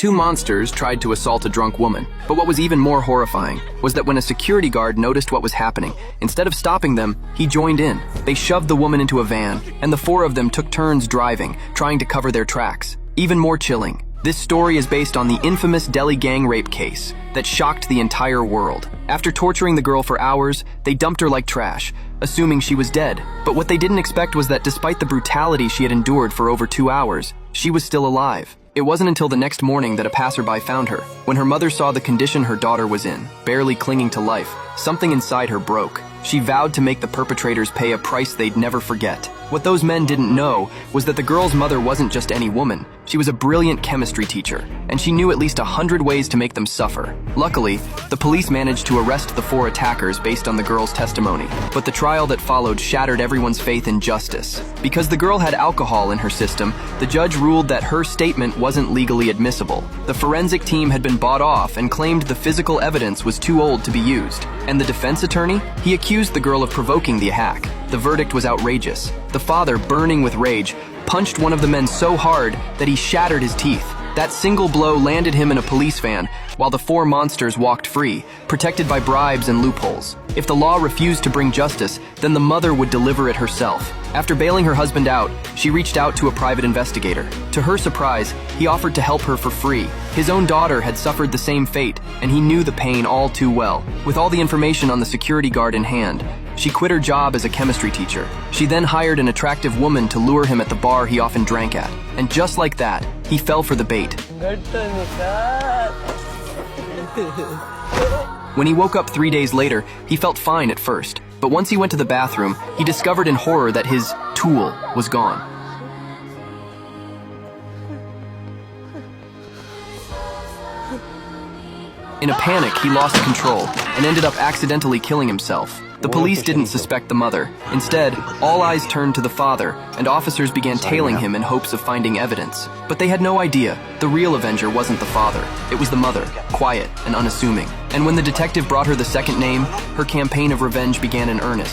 Two monsters tried to assault a drunk woman, but what was even more horrifying was that when a security guard noticed what was happening, instead of stopping them, he joined in. They shoved the woman into a van, and the four of them took turns driving, trying to cover their tracks. Even more chilling, this story is based on the infamous Delhi gang rape case that shocked the entire world. After torturing the girl for hours, they dumped her like trash, assuming she was dead. But what they didn't expect was that despite the brutality she had endured for over 2 hours, she was still alive. It wasn't until the next morning that a passerby found her. When her mother saw the condition her daughter was in, barely clinging to life, something inside her broke. She vowed to make the perpetrators pay a price they'd never forget. What those men didn't know was that the girl's mother wasn't just any woman. She was a brilliant chemistry teacher, and she knew at least 100 ways to make them suffer. Luckily, the police managed to arrest the 4 attackers based on the girl's testimony, but the trial that followed shattered everyone's faith in justice. Because the girl had alcohol in her system, the judge ruled that her statement wasn't legally admissible. The forensic team had been bought off and claimed the physical evidence was too old to be used. And the defense attorney? He accused the girl of provoking the attack. The verdict was outrageous. The father, burning with rage, punched one of the men so hard that he shattered his teeth. That single blow landed him in a police van, while the 4 monsters walked free, protected by bribes and loopholes. If the law refused to bring justice, then the mother would deliver it herself. After bailing her husband out, she reached out to a private investigator. To her surprise, he offered to help her for free. His own daughter had suffered the same fate, and he knew the pain all too well. With all the information on the security guard in hand, she quit her job as a chemistry teacher. She then hired an attractive woman to lure him at the bar he often drank at. And just like that, he fell for the bait. When he woke up 3 days later, he felt fine at first. But once he went to the bathroom, he discovered in horror that his tool was gone. In a panic, he lost control and ended up accidentally killing himself. The police didn't suspect the mother. Instead, all eyes turned to the father, and officers began tailing him in hopes of finding evidence. But they had no idea. The real avenger wasn't the father. It was the mother, quiet and unassuming. And when the detective brought her the second name, her campaign of revenge began in earnest.